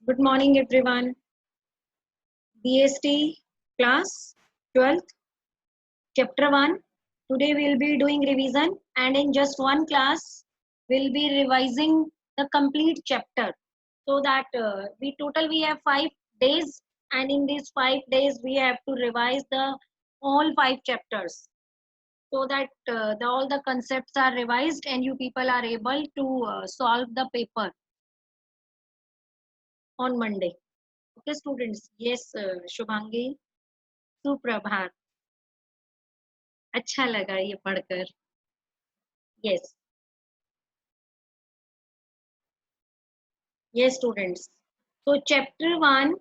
Good morning, everyone. BST class 12th, chapter 1. Today we'll be doing revision, and in just one class, we'll be revising the complete chapter. So that we have 5 days, and in these 5 days, we have to revise the all 5 chapters so that all the concepts are revised and you people are able to solve the paper on Monday. Okay, students. Yes, Shubhangi. सुप्रभात. अच्छा लगा ये पढ़कर. Yes, yes, students. So chapter 1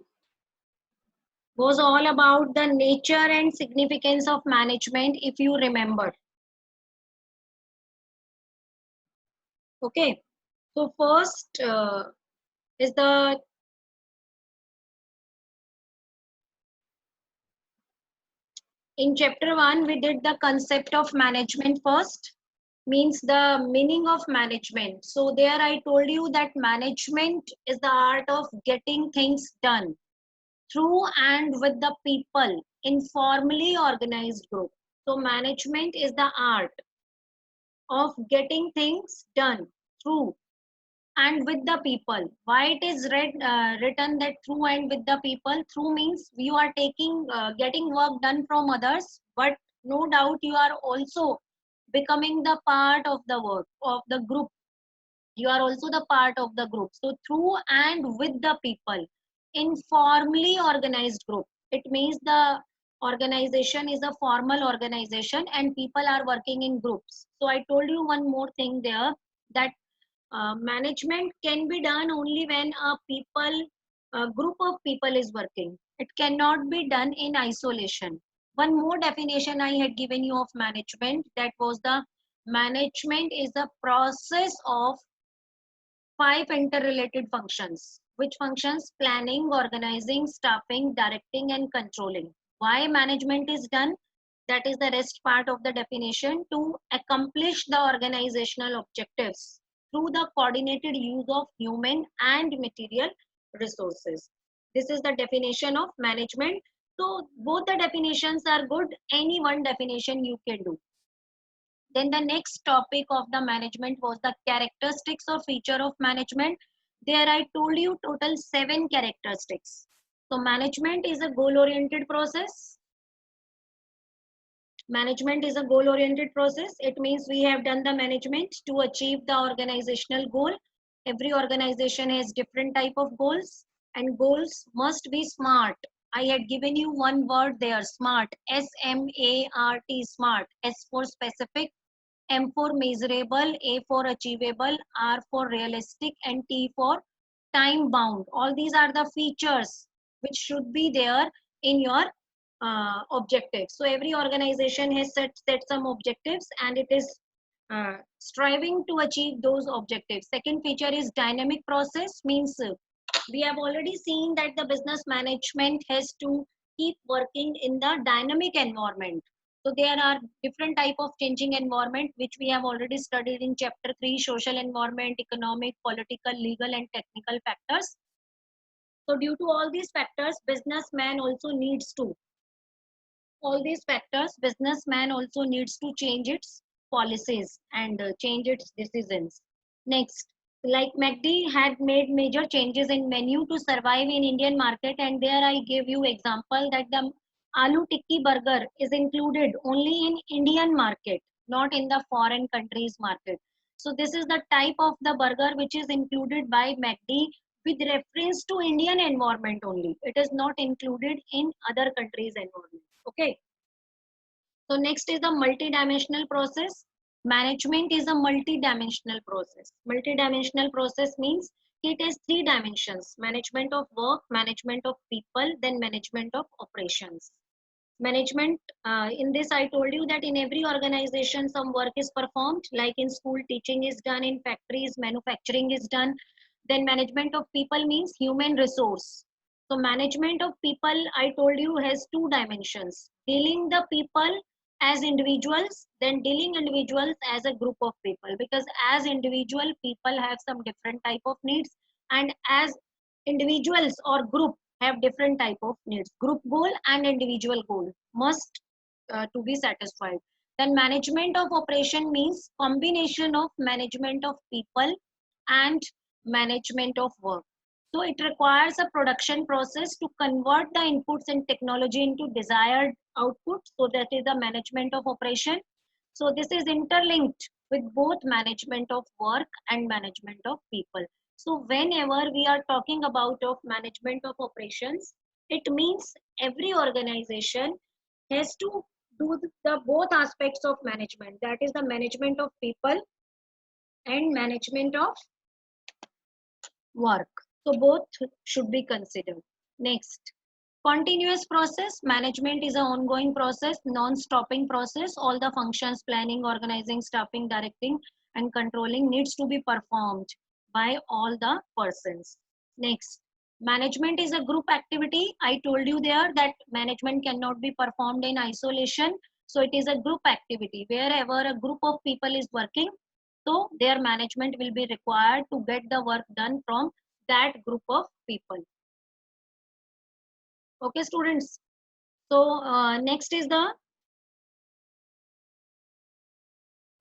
was all about the nature and significance of management, if you remember. Okay. So first is the in chapter 1 we did the concept of management first, means the meaning of management. So there I told you that management is the art of getting things done through and with the people in formally organized group. So management is the art of getting things done through and with the people. Why it is written that through and with the people? Through means you are getting work done from others, but no doubt you are also becoming the part of the work of the group. You are also the part of the group. So through and with the people in formally organized group, it means the organization is a formal organization and people are working in groups. So I told you one more thing there, that management can be done only when a group of people is working. It cannot be done in isolation. One more definition I had given you of management, that was the management is the process of 5 interrelated functions. Which functions? Planning, organizing, staffing, directing, and controlling. Why management is done? That is the rest part of the definition: to accomplish the organizational objectives through the coordinated use of human and material resources. This is the definition of management. So both the definitions are good. Any one definition you can do. Then the next topic of the management was the characteristics or feature of management. There I told you total 7 characteristics. So management is a goal-oriented process. Management is a goal-oriented process. It means we have done the management to achieve the organizational goal. Every organization has different type of goals, and goals must be smart. I had given you one word there, smart. S-M-A-R-T, smart. S for specific, M for measurable, A for achievable, R for realistic, and T for time bound. All these are the features which should be there in your objectives. So every organization has set some objectives and it is striving to achieve those objectives. Second feature is dynamic process, means we have already seen that the business management has to keep working in the dynamic environment. So there are different type of changing environment which we have already studied in chapter 3, social environment, economic, political, legal and technical factors. So due to all these factors, businessman also needs to all these factors, businessman also needs to change its policies and change its decisions. Next, like McD had made major changes in menu to survive in Indian market, and there I gave you example that the aloo tikki burger is included only in Indian market, not in the foreign countries market. So this is the type of the burger which is included by McD with reference to Indian environment only. It is not included in other countries environment. Okay. So next is the multidimensional process. Management is a multidimensional process. Multidimensional process means it has 3 dimensions: management of work, management of people, then management of operations. Management, in this I told you that in every organization some work is performed, like in school teaching is done, in factories manufacturing is done. Then management of people means human resource. So management of people, I told you, has 2 dimensions: dealing the people as individuals, then dealing individuals as a group of people, because as individual people have some different type of needs, and as individuals or group have different type of needs. Group goal and individual goal must to be satisfied. Then management of operation means combination of management of people and management of work. So it requires a production process to convert the inputs and technology into desired output. So that is the management of operation. So this is interlinked with both management of work and management of people. So whenever we are talking about of management of operations, it means every organization has to do the both aspects of management. That is the management of people and management of work. So both should be considered. Next, continuous process. Management is an ongoing process, non-stopping process. All the functions, planning, organizing, staffing, directing, and controlling needs to be performed by all the persons. Next, management is a group activity. I told you there that management cannot be performed in isolation. So it is a group activity. Wherever a group of people is working, so their management will be required to get the work done from that group of people. Okay, students. So next is the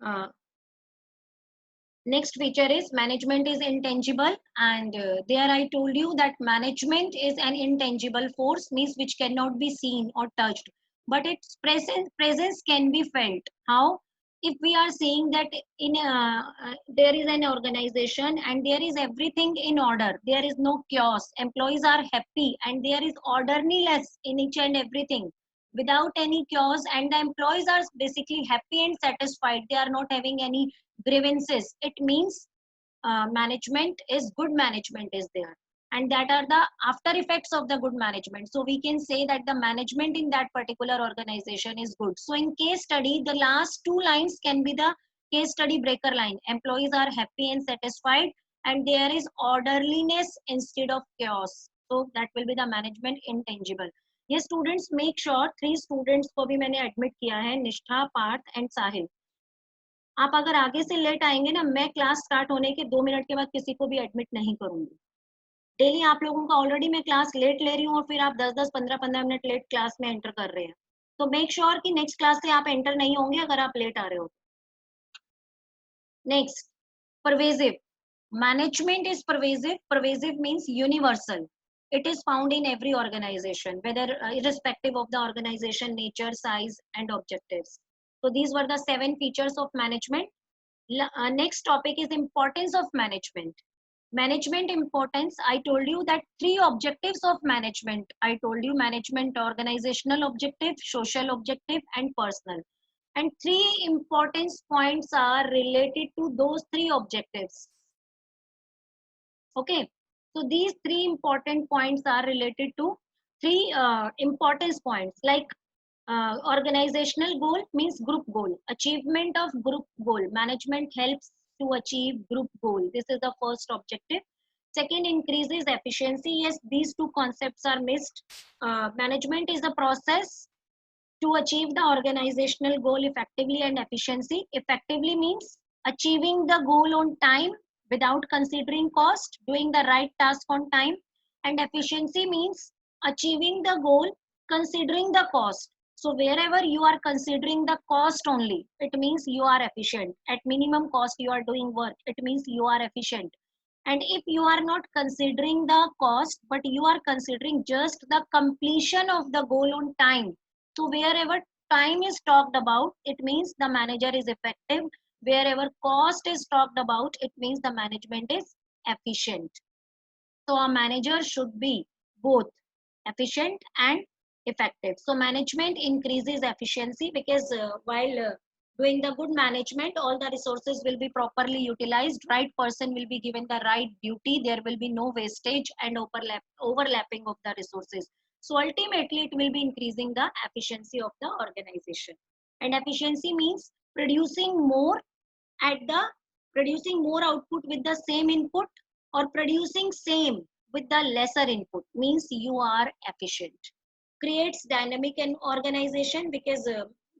uh, next feature is management is intangible, and there I told you that management is an intangible force, means which cannot be seen or touched, but its presence can be felt. How? If we are saying that in there is an organization and there is everything in order, there is no chaos, employees are happy and there is orderliness in each and everything without any chaos, and the employees are basically happy and satisfied, they are not having any grievances, it means management is good, management is there, and that are the after effects of the good management. So we can say that the management in that particular organization is good. So in case study, the last two lines can be the case study breaker line. Employees are happy and satisfied and there is orderliness instead of chaos. So that will be the management intangible. ये students, make sure 3 students को भी मैंने admit किया है, निष्ठा, Partha and साहिल. आप अगर आगे से लेट आएंगे ना, मैं क्लास स्टार्ट होने के 2 मिनट के बाद किसी को भी एडमिट नहीं करूंगी. डेली आप लोगों का ऑलरेडी मैं क्लास लेट ले रही हूँ और फिर आप 10 10 15 मिनट लेट क्लास में एंटर कर रहे हैं. तो मेक श्योर कि नेक्स्ट क्लास से आप एंटर नहीं होंगे अगर आप लेट आ रहे हो. Next, pervasive. Management is pervasive. Pervasive means universal. It is found in every organization, whether irrespective of the organization nature, size and objectives. So these were the 7 features of management. Next topic is importance of management. Management importance, I told you that 3 objectives of management. I told you management organizational objective, social objective and personal. And 3 importance points are related to those 3 objectives. Okay, so these 3 important points are related to 3 importance points, like organizational goal means group goal, achievement of group goal. Management helps to achieve group goal. This is the first objective. Second, increases efficiency. Yes, these 2 concepts are missed. Management is a process to achieve the organizational goal effectively and efficiency. Effectively means achieving the goal on time without considering cost, doing the right task on time. And efficiency means achieving the goal considering the cost. So wherever you are considering the cost only, it means you are efficient. At minimum cost you are doing work, it means you are efficient. And if you are not considering the cost but you are considering just the completion of the goal on time, so wherever time is talked about, it means the manager is effective. Wherever cost is talked about, it means the management is efficient. So a manager should be both efficient and effective. So management increases efficiency because while doing the good management, all the resources will be properly utilized. Right person will be given the right duty. There will be no wastage and overlapping of the resources. So ultimately, it will be increasing the efficiency of the organization. And efficiency means at the producing more output with the same input, or producing same with the lesser input, means you are efficient. Creates dynamic and organization because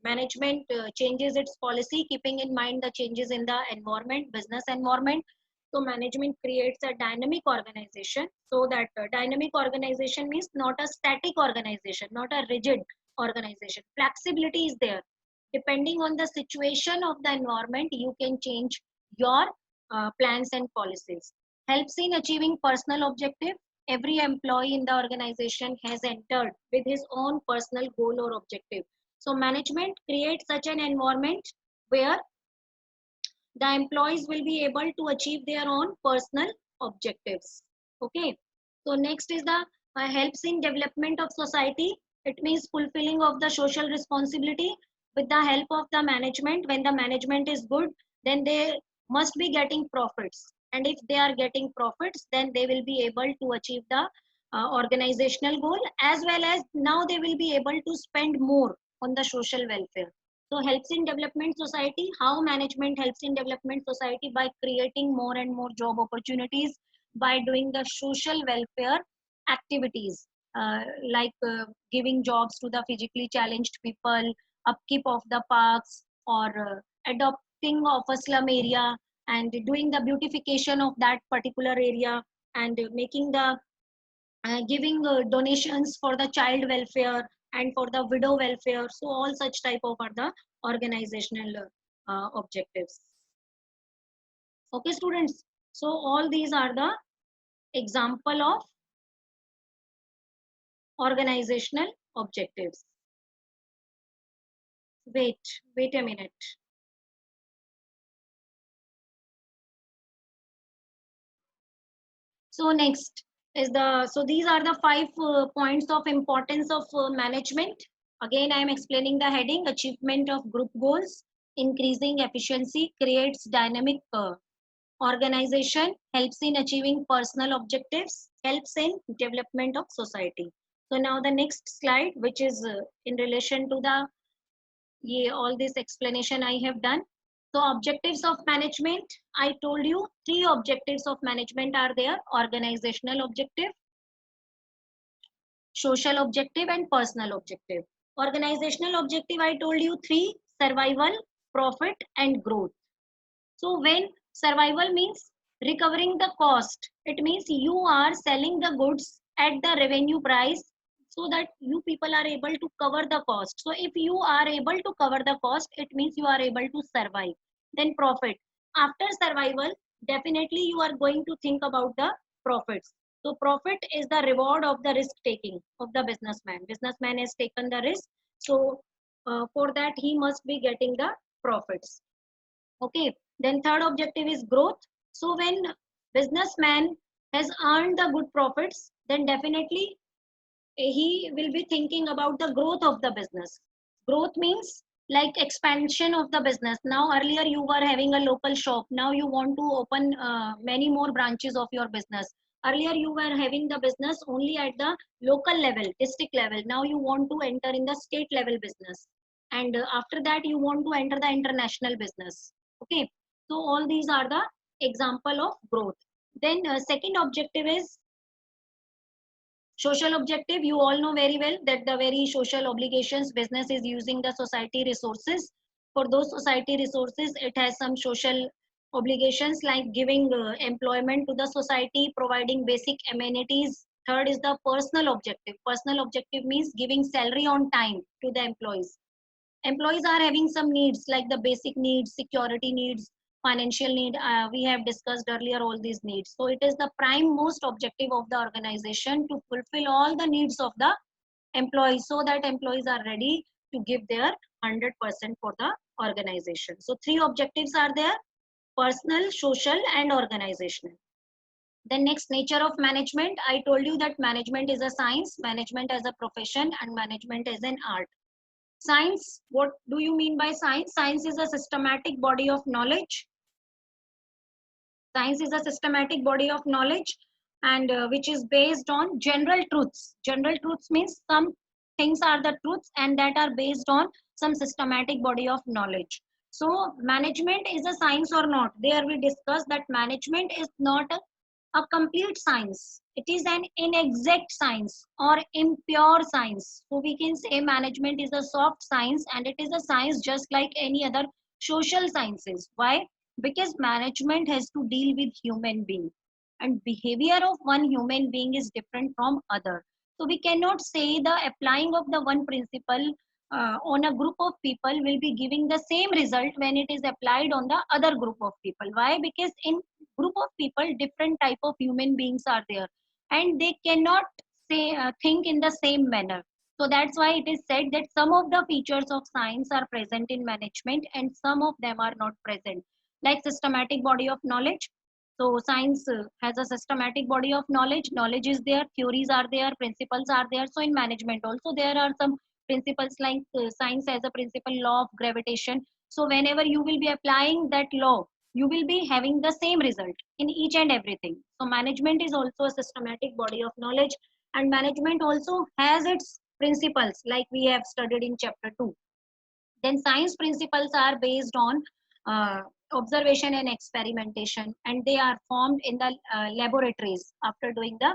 management changes its policy keeping in mind the changes in the environment, business environment. So management creates a dynamic organization, so that dynamic organization means not a static organization, not a rigid organization. Flexibility is there. Depending on the situation of the environment, you can change your plans and policies. Helps in achieving personal objective. Every employee in the organization has entered with his own personal goal or objective. So management creates such an environment where the employees will be able to achieve their own personal objectives. Okay. So next is the helps in development of society. It means fulfilling of the social responsibility with the help of the management. When the management is good, then they must be getting profits. And if they are getting profits, then they will be able to achieve the organizational goal, as well as now they will be able to spend more on the social welfare. So helps in development society. How management helps in development society? By creating more and more job opportunities, by doing the social welfare activities, like giving jobs to the physically challenged people, upkeep of the parks, or adopting of a slum area, and doing the beautification of that particular area, and making the giving donations for the child welfare and for the widow welfare. So all such type of are the organizational objectives. Okay, students. So all these are the example of organizational objectives. Wait a minute. So next is so these are the 5 points of importance of management. Again, I am explaining the heading: achievement of group goals, increasing efficiency, creates dynamic organization, helps in achieving personal objectives, helps in development of society. So now the next slide, which is in relation to the all this explanation I have done. So objectives of management, I told you 3 objectives of management are there: organizational objective, social objective, and personal objective. Organizational objective, I told you 3: survival, profit, and growth. So when survival means recovering the cost, it means you are selling the goods at the revenue price, so that you people are able to cover the cost. So if you are able to cover the cost, it means you are able to survive. Then profit. After survival, definitely you are going to think about the profits. So profit is the reward of the risk taking of the businessman. Businessman has taken the risk. So for that, he must be getting the profits. Okay. Then third objective is growth. So when businessman has earned the good profits, then definitely he will be thinking about the growth of the business. Growth means like expansion of the business. Now earlier you were having a local shop. Now you want to open many more branches of your business. Earlier you were having the business only at the local level, district level. Now you want to enter in the state level business. And after that you want to enter the international business. Okay. So all these are the example of growth. Then second objective is social objective. You all know very well that the very social obligations business is using the society resources. For those society resources, it has some social obligations like giving employment to the society, providing basic amenities. Third is the personal objective. Personal objective means giving salary on time to the employees. Employees are having some needs like the basic needs, security needs, financial need. We have discussed earlier all these needs. So it is the prime most objective of the organization to fulfill all the needs of the employees, so that employees are ready to give their 100% for the organization. So 3 objectives are there: personal, social, and organizational. The next, nature of management. I told you that management is a science, management as a profession, and management as an art. Science, what do you mean by science? Science is a systematic body of knowledge. Science is a systematic body of knowledge, and which is based on general truths. General truths means some things are the truths and that are based on some systematic body of knowledge. So management is a science or not? There we discussed that management is not a complete science. It is an inexact science or impure science. So we can say management is a soft science, and it is a science just like any other social sciences. Why? because management has to deal with human being, and behavior of one human being is different from other. So we cannot say the applying of the one principle on a group of people will be giving the same result when it is applied on the other group of people. Why? Because in group of people different type of human beings are there, and they cannot say think in the same manner. So that's why it is said that some of the features of science are present in management and some of them are not present, like systematic body of knowledge. So science has a systematic body of knowledge. Knowledge is there, theories are there, principles are there. So in management also there are some principles, like science has a principle law of gravitation. So whenever you will be applying that law, you will be having the same result in each and everything. So management is also a systematic body of knowledge, and management also has its principles like we have studied in chapter 2. Then science principles are based on uh, observation and experimentation, and they are formed in the laboratories after doing the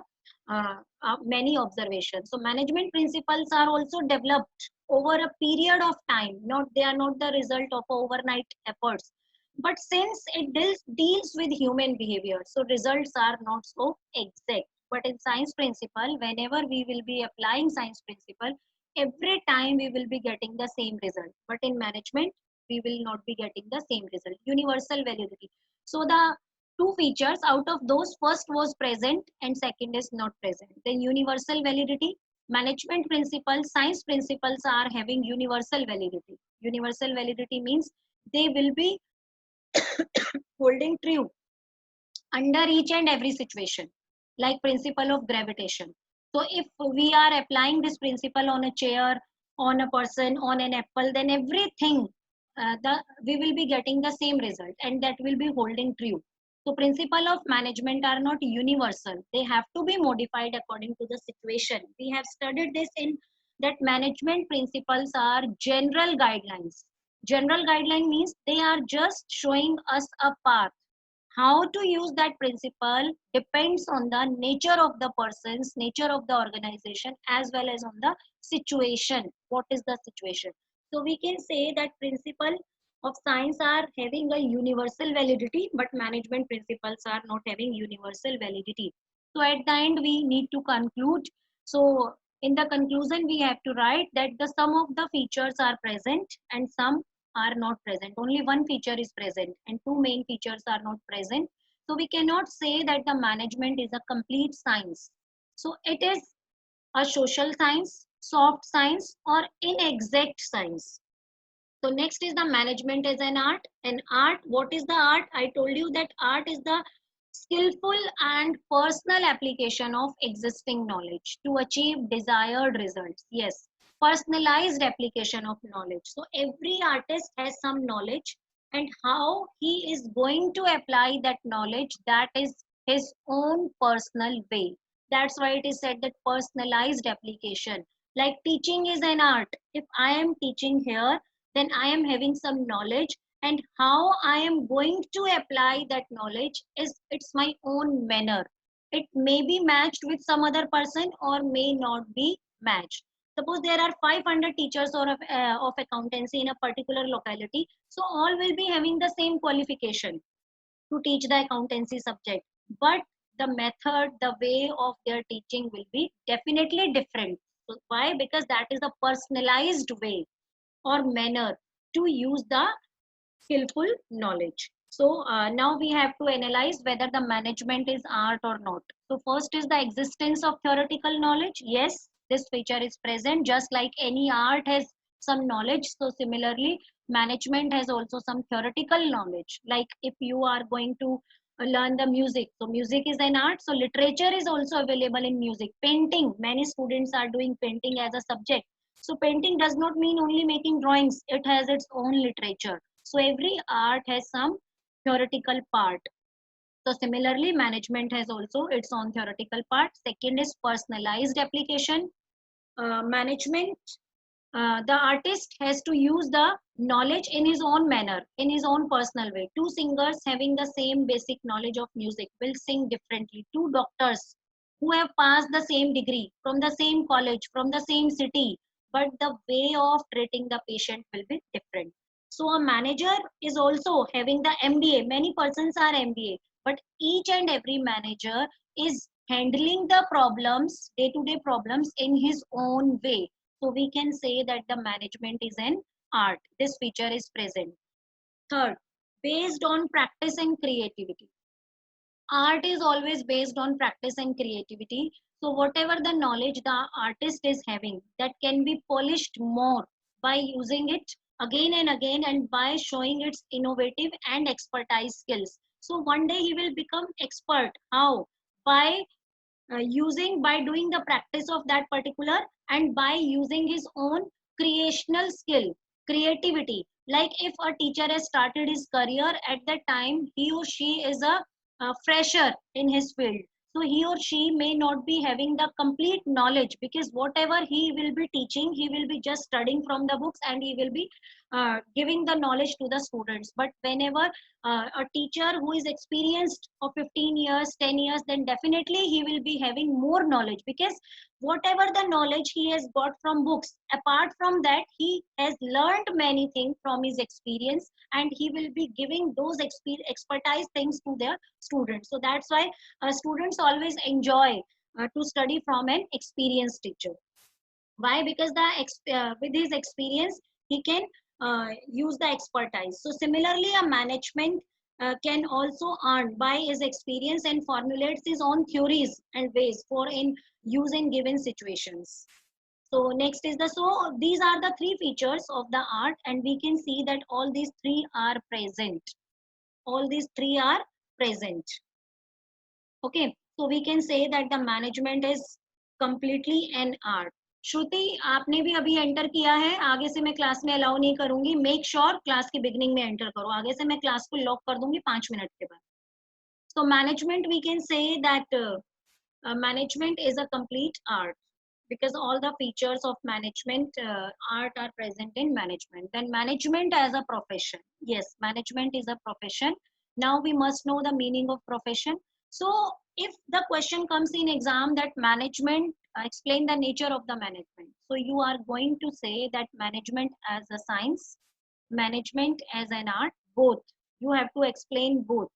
many observations. So management principles are also developed over a period of time. Not they are not the result of overnight efforts. But since it deals with human behavior, so results are not so exact. But in science principle, whenever we will be applying science principle, every time we will be getting the same result, but in management we will not be getting the same result. Universal validity. So the two features out of those, first was present and second is not present. Then universal validity, management principles, science principles are having universal validity. Universal validity means they will be holding true under each and every situation, like principle of gravitation. So if we are applying this principle on a chair, on a person, on an apple, then everything we will be getting the same result, and that will be holding true. So principle of management are not universal, they have to be modified according to the situation. We have studied this in that management principles are general guidelines. General guideline means they are just showing us a path. How to use that principle depends on the nature of the persons, nature of the organization, as well as on the situation. What is the situation? So we can say that principle of science are having a universal validity, but management principles are not having universal validity. So at the end we need to conclude. So in the conclusion we have to write that the sum of the features are present and some are not present. Only one feature is present and two main features are not present. So we cannot say that the management is a complete science. So it is a social science, soft science, or inexact science. So next is the management as an art. An art, what is the art? I told you that art is the skillful and personal application of existing knowledge to achieve desired results. Yes, personalized application of knowledge. So every artist has some knowledge, and how he is going to apply that knowledge, that is his own personal way. That's why it is said that personalized application. Like teaching is an art. If I am teaching here, then I am having some knowledge, and how I am going to apply that knowledge is it's my own manner. It may be matched with some other person or may not be matched. Suppose there are 500 teachers of accountancy in a particular locality, so all will be having the same qualification to teach the accountancy subject, but the method, the way of their teaching will be definitely different. So why? Because that is a personalized way or manner to use the skillful knowledge. So now we have to analyze whether the management is art or not. So first is the existence of theoretical knowledge. Yes, this feature is present just like any art has some knowledge. So similarly, management has also some theoretical knowledge. Like if you are going to learn the music, so music is an art. So literature is also available in music. Painting, many students are doing painting as a subject. So painting does not mean only making drawings. It has its own literature. So every art has some theoretical part. So similarly, management has also its own theoretical part. Second is personalized application. Management, the artist has to use the knowledge in his own manner, in his own personal way. Two singers having the same basic knowledge of music will sing differently. Two doctors who have passed the same degree from the same college, from the same city, but the way of treating the patient will be different. So a manager is also having the MBA. Many persons are MBA, but each and every manager is handling the problems, day-to-day problems in his own way. So we can say that the management is an art. This feature is present. Third, based on practice and creativity. Art is always based on practice and creativity. So whatever the knowledge the artist is having, that can be polished more by using it again and again, and by showing its innovative and expertise skills. So one day he will become expert. How? By by doing the practice of that particular, and by using his own creational skill, creativity. Like if a teacher has started his career, at that time he or she is a fresher in his field, so he or she may not be having the complete knowledge, because whatever he will be teaching, he will be just studying from the books, and he will be giving the knowledge to the students. But whenever a teacher who is experienced for 15 years, 10 years, then definitely he will be having more knowledge, because whatever the knowledge he has got from books, apart from that he has learned many things from his experience, and he will be giving those expertise things to their students. So that's why students always enjoy to study from an experienced teacher. Why? Because with his experience he can use the expertise. So similarly, a management can also earn by his experience and formulates his own theories and ways for in use in given situations. So next is the, so these are the three features of the art, and we can see that all these three are present. All these three are present. Okay, so we can say that the management is completely an art. श्रुति, आपने भी अभी enter किया है, आगे से मैं class में allow नहीं करूंगी. मेक श्योर क्लास की बिगिनिंग में एंटर करो, आगे से मैं क्लास को लॉक कर दूंगी 5 मिनट के बाद. So management, we can say that management is a complete art, because all the features of management art are present in management. Then management as a profession. Yes, management is a profession. Now we must know the meaning of profession. So if the question comes in exam that management, explain the nature of the management, so you are going to say that management as a science, management as an art, both. You have to explain both.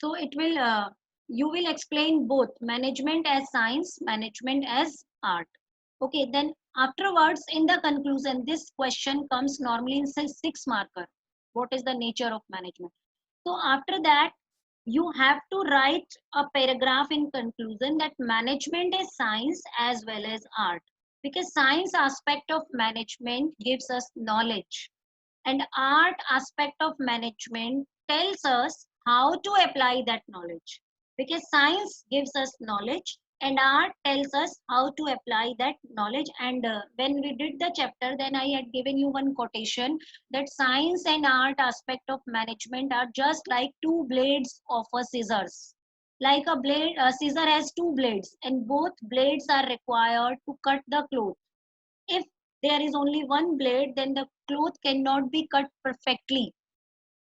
So it will you will explain both, management as science, management as art. Okay, then afterwards in the conclusion, this question comes normally in 6 marker. What is the nature of management? So after that, you have to write a paragraph in conclusion that management is science as well as art, because science aspect of management gives us knowledge, and art aspect of management tells us how to apply that knowledge, because science gives us knowledge and art tells us how to apply that knowledge. And when we did the chapter, then I had given you one quotation that science and art aspect of management are just like two blades of a scissors. Like a scissor has two blades, and both blades are required to cut the cloth. If there is only one blade, then the cloth cannot be cut perfectly,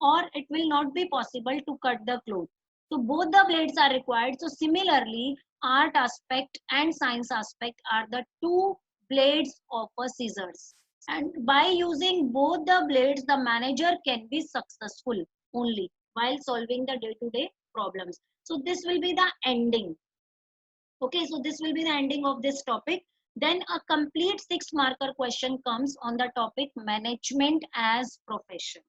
or it will not be possible to cut the cloth. So both the blades are required. So similarly, art aspect and science aspect are the two blades of a scissors. And by using both the blades, the manager can be successful only while solving the day-to-day problems. So this will be the ending. Okay, so this will be the ending of this topic. Then a complete 6 marker question comes on the topic management as profession.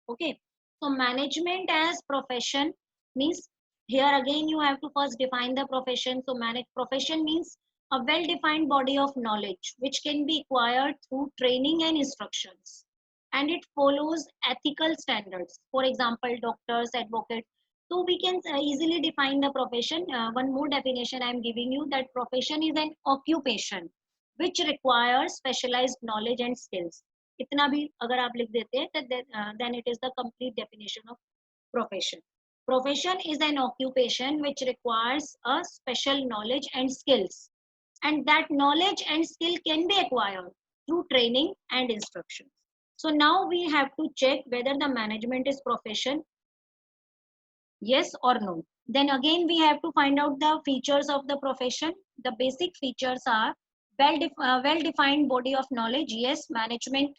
Okay, so management as profession means, here again you have to first define the profession. So manage profession means a well-defined body of knowledge which can be acquired through training and instructions, and it follows ethical standards. For example, doctors, advocates. So we can easily define the profession. One more definition I am giving you, that profession is an occupation which requires specialized knowledge and skills. इतना भी अगर आप लिख देते हैं, then it is the complete definition of profession. Profession is an occupation which requires a special knowledge and skills, and that knowledge and skill can be acquired through training and instructions. So now we have to check whether the management is profession, yes or no. Then again we have to find out the features of the profession. The basic features are Well defined body of knowledge. Yes, management,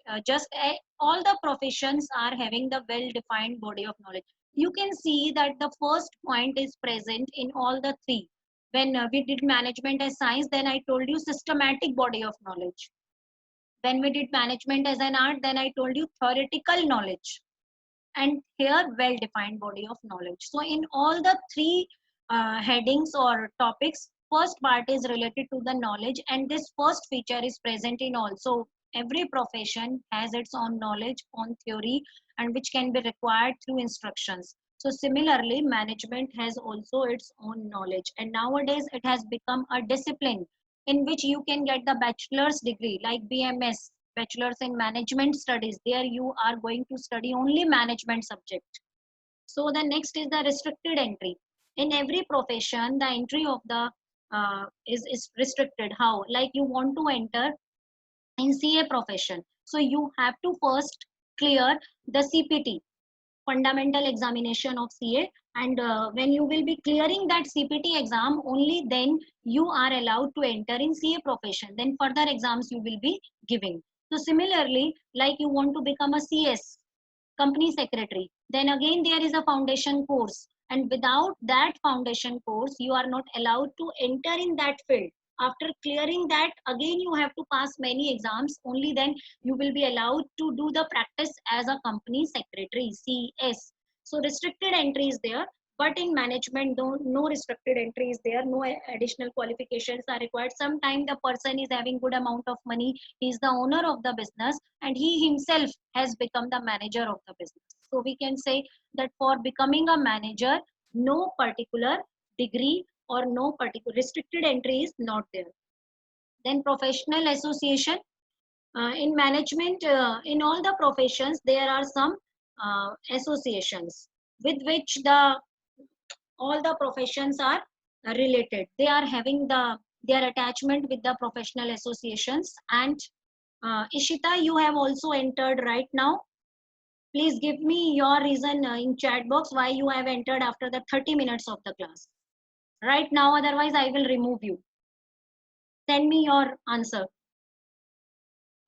all the professions are having the well defined body of knowledge. You can see that the first point is present in all the three. When we did management as science, then I told you systematic body of knowledge. When we did management as an art, then I told you theoretical knowledge. And here, well defined body of knowledge. So in all the three headings or topics, first part is related to the knowledge, and this first feature is present in also every profession has its own knowledge, own theory, and which can be required through instructions. So similarly, management has also its own knowledge, and nowadays it has become a discipline in which you can get the bachelor's degree like BMS, bachelor's in management studies. There you are going to study only management subject. So the next is the restricted entry. In every profession, the entry of the is restricted. How? Like you want to enter in CA profession, so you have to first clear the CPT, fundamental examination of CA, and when you will be clearing that CPT exam, only then you are allowed to enter in CA profession. Then further exams you will be giving. So similarly, like you want to become a CS, company secretary, then again there is a foundation course, and without that foundation course you are not allowed to enter in that field. After clearing that, again you have to pass many exams, only then you will be allowed to do the practice as a company secretary, CS. So restricted entry is there, but in management no restricted entry is there, no additional qualifications are required. Sometimes the person is having good amount of money, he is the owner of the business, and he himself has become the manager of the business. So we can say that for becoming a manager, no particular degree or no particular restricted entry is not there. Then professional association. In management, in all the professions, there are some associations with which the all the professions are related. They are having their attachment with the professional associations. And Ishita, you have also entered right now. Please give me your reason in chat box why you have entered after the 30 minutes of the class. Right now, otherwise I will remove you. Send me your answer.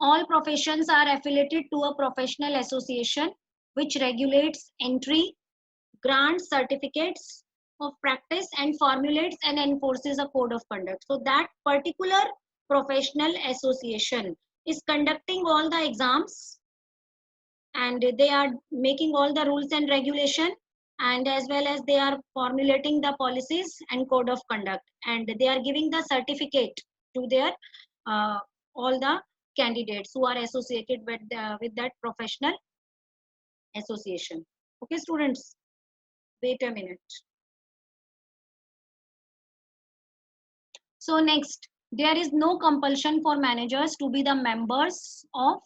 All professions are affiliated to a professional association which regulates entry, grants certificates of practice, and formulates and enforces a code of conduct. So that particular professional association is conducting all the exams, and they are making all the rules and regulation, and as well as they are formulating the policies and code of conduct, and they are giving the certificate to their uh, all the candidates who are associated with that professional association. Okay students, wait a minute. So next, there is no compulsion for managers to be the members of,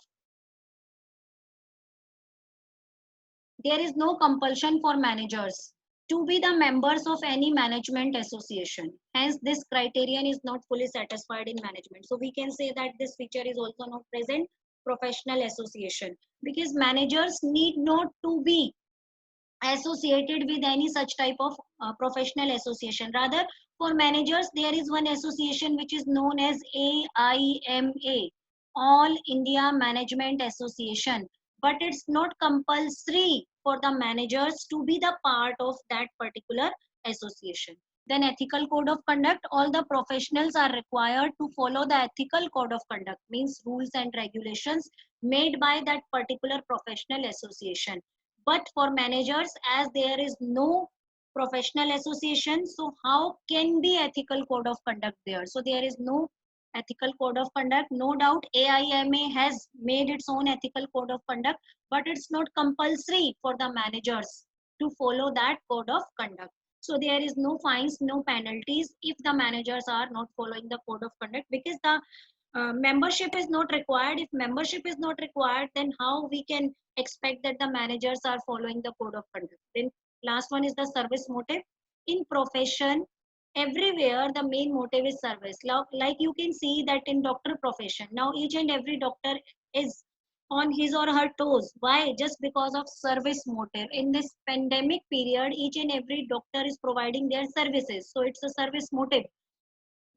there is no compulsion for managers to be the members of any management association. Hence, this criterion is not fully satisfied in management. So we can say that this feature is also not present professional association, because managers need not to be associated with any such type of professional association. Rather, for managers, there is one association which is known as AIMA, All India Management Association. But it's not compulsory for the managers to be the part of that particular association. Then ethical code of conduct, all the professionals are required to follow the ethical code of conduct, means rules and regulations made by that particular professional association. But for managers, as there is no professional association, so how can be ethical code of conduct there? So there is no ethical code of conduct. No doubt AIMA has made its own ethical code of conduct, but it's not compulsory for the managers to follow that code of conduct. So there is no fines, no penalties if the managers are not following the code of conduct, because the membership is not required. If membership is not required, then how we can expect that the managers are following the code of conduct? Then last one is the service motive. In profession, everywhere the main motive is service. Like you can see that in doctor profession, now each and every doctor is on his or her toes. Why? Just because of service motive. In this pandemic period, each and every doctor is providing their services, so it's a service motive.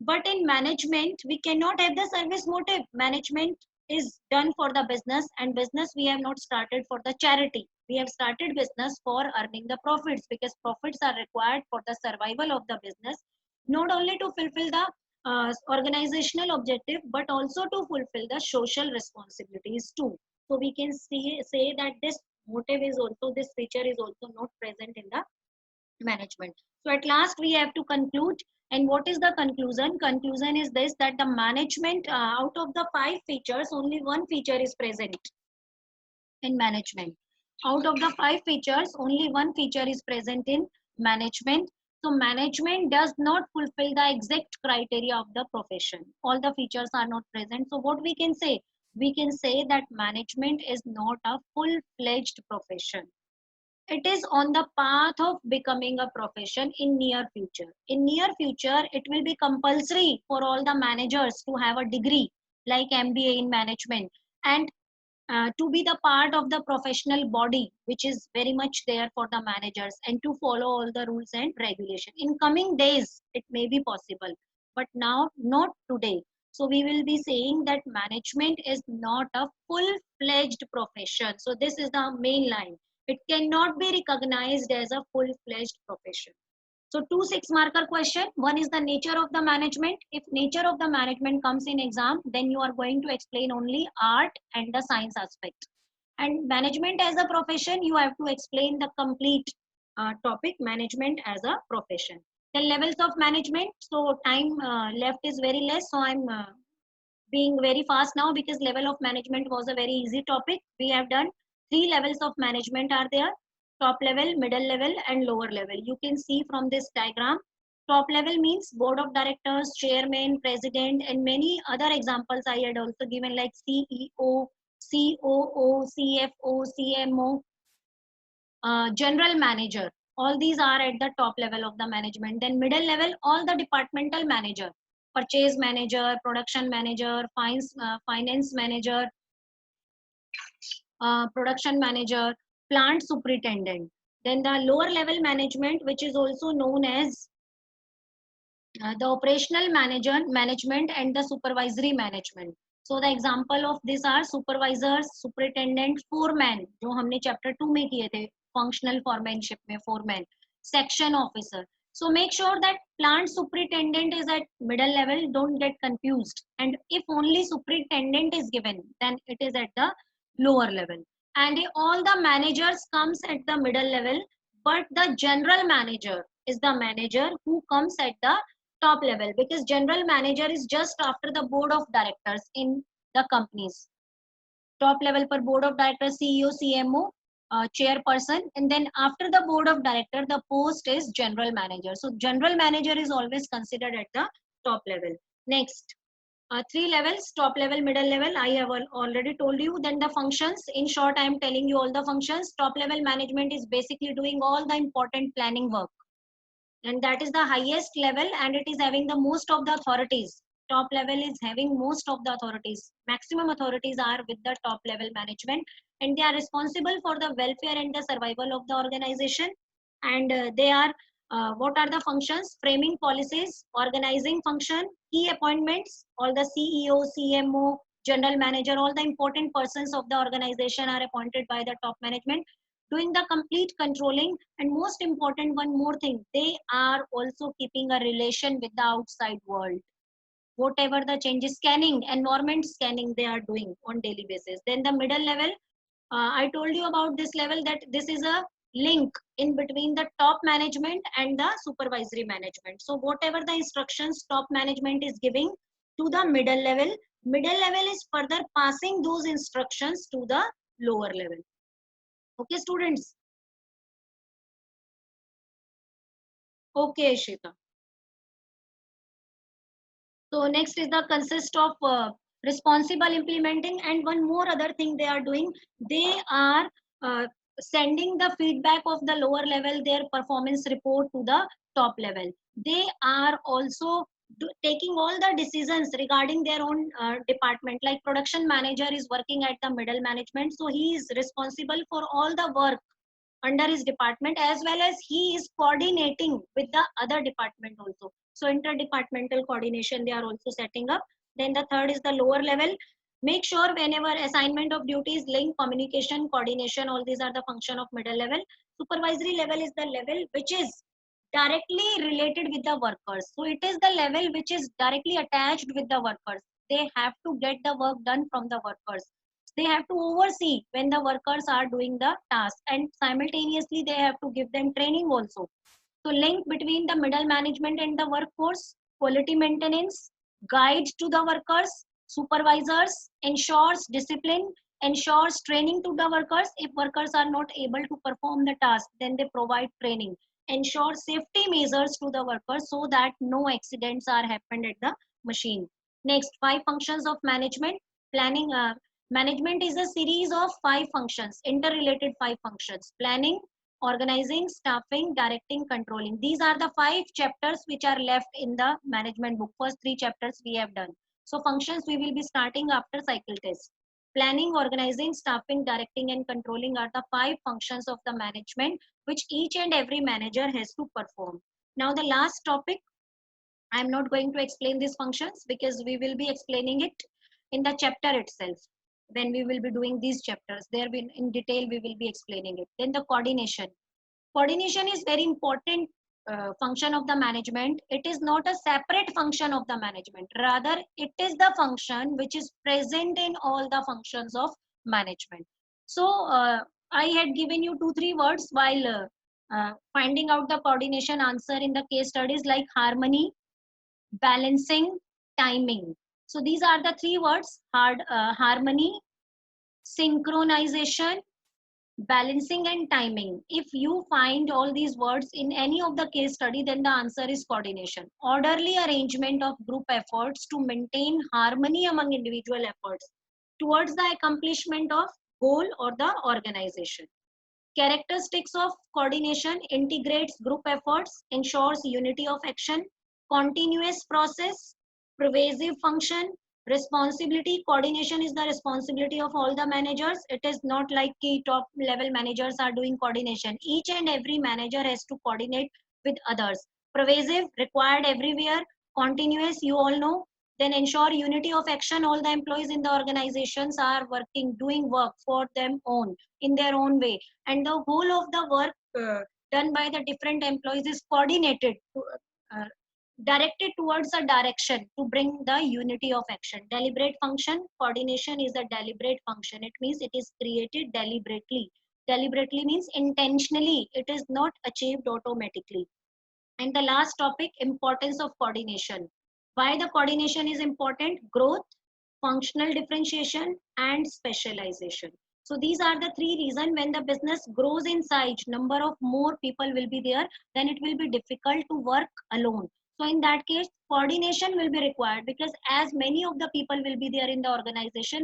But in management, we cannot have the service motive. Management is done for the business, and business we have not started for the charity. We have started business for earning the profits, because profits are required for the survival of the business, not only to fulfill the organizational objective, but also to fulfill the social responsibilities too. So we can say that this motive is also, this feature is also not present in the management. So at last we have to conclude. And what is the conclusion? Conclusion is this, that the management, out of the 5 features, only one feature is present in management. Out of the 5 features, only one feature is present in management. So management does not fulfill the exact criteria of the profession. All the features are not present. So what we can say? We can say that management is not a full-fledged profession. It is on the path of becoming a profession in near future. In near future, it will be compulsory for all the managers to have a degree like MBA in management, and to be the part of the professional body which is very much there for the managers, and to follow all the rules and regulation. In coming days it may be possible, but now not today. So we will be saying that management is not a full fledged profession. So this is the main line. It cannot be recognized as a full fledged profession. So 2 6 marker question. One is the nature of the management. If nature of the management comes in exam, then you are going to explain only art and the science aspect. And management as a profession, you have to explain the complete topic, management as a profession. Then levels of management. So time left is very less. So I'm being very fast now, because level of management was a very easy topic. We have done 3 levels of management are there: top level, middle level, and lower level. You can see from this diagram, top level means board of directors, chairman, president, and many other examples I had also given, like CEO, COO, CFO, CMO, general manager. All these are at the top level of the management. Then middle level, all the departmental manager: purchase manager, production manager, finance manager, production manager, plant superintendent. Then the lower level management, which is also known as the operational management and the supervisory management. So the example of this are supervisors, superintendent, foreman, जो हमने chapter 2 में किए थे, functional foremanship में foreman, section officer. So make sure that plant superintendent is at middle level, don't get confused. And if only superintendent is given, then it is at the lower level. And all the managers comes at the middle level, but the general manager is the manager who comes at the top level, because general manager is just after the board of directors in the companies. Top level per board of directors, CEO, CMO, chairperson, and then after the board of director, the post is general manager. So general manager is always considered at the top level. Next, 3 levels: top level, middle level, I have already told you. Then the functions, in short I am telling you all the functions. Top level management is basically doing all the important planning work, and that is the highest level, and it is having the most of the authorities. Top level is having most of the authorities. Maximum authorities are with the top level management, and they are responsible for the welfare and the survival of the organization. And they are what are the functions? Framing policies, organizing function, key appointments. All the CEO, CMO, general manager, all the important persons of the organization are appointed by the top management, doing the complete controlling. And most important, one more thing, they are also keeping a relation with the outside world. Whatever the changes, scanning, environment scanning, they are doing on daily basis. Then the middle level, I told you about this level, that this is a link in between the top management and the supervisory management. So whatever the instructions top management is giving to the middle level is further passing those instructions to the lower level. Okay students? Okay, Ishita. So next is the consist of responsible implementing, and one more other thing they are doing. They are uh, sending the feedback of the lower level, their performance report, to the top level. They are also taking all the decisions regarding their own department. Like production manager is working at the middle management, so he is responsible for all the work under his department, as well as he is coordinating with the other department also. So interdepartmental coordination they are also setting up. Then the third is the lower level. Make sure whenever assignment of duties, link, communication, coordination, all these are the function of middle level. Supervisory level is the level which is directly related with the workers. So it is the level which is directly attached with the workers. They have to get the work done from the workers. They have to oversee when the workers are doing the task, and simultaneously they have to give them training also. So link between the middle management and the workforce, quality maintenance, guide to the workers, supervisors, ensures discipline, ensures training to the workers. If workers are not able to perform the task, then they provide training. Ensure safety measures to the workers so that no accidents are happened at the machine. Next, 5 functions of management. Planning. Management is a series of 5 functions, interrelated 5 functions. Planning, organizing, staffing, directing, controlling. These are the 5 chapters which are left in the management book. First 3 chapters we have done. So functions we will be starting after cycle test. Planning, organizing, staffing, directing, and controlling are the 5 functions of the management which each and every manager has to perform. Now the last topic, I am not going to explain these functions because we will be explaining it in the chapter itself. When we will be doing these chapters, there will in detail we will be explaining it. Then the coordination. Coordination is very important function of the management. It is not a separate function of the management. Rather, it is the function which is present in all the functions of management. So, I had given you 2-3 words while finding out the coordination answer in the case studies, like harmony, balancing, timing. So these are the 3 words: harmony, synchronization, balancing, and timing. If you find all these words in any of the case study, then the answer is coordination. Orderly arrangement of group efforts to maintain harmony among individual efforts towards the accomplishment of goal or the organization. Characteristics of coordination: integrates group efforts, ensures unity of action, continuous process, pervasive function, responsibility. Coordination is the responsibility of all the managers. It is not like key top level managers are doing coordination. Each and every manager has to coordinate with others. Pervasive, required everywhere. Continuous, you all know. Then ensure unity of action. All the employees in the organizations are working, doing work for them own in their own way, and the whole of the work done by the different employees is coordinated uh, directed towards a direction to bring the unity of action. Deliberate function. Coordination is a deliberate function. It means it is created deliberately. Deliberately means intentionally. It is not achieved automatically. And the last topic, importance of coordination. Why the coordination is important? Growth, functional differentiation, and specialization. So these are the 3 reasons. When the business grows in size, number of more people will be there, then it will be difficult to work alone. So in that case, coordination will be required, because as many of the people will be there in the organization,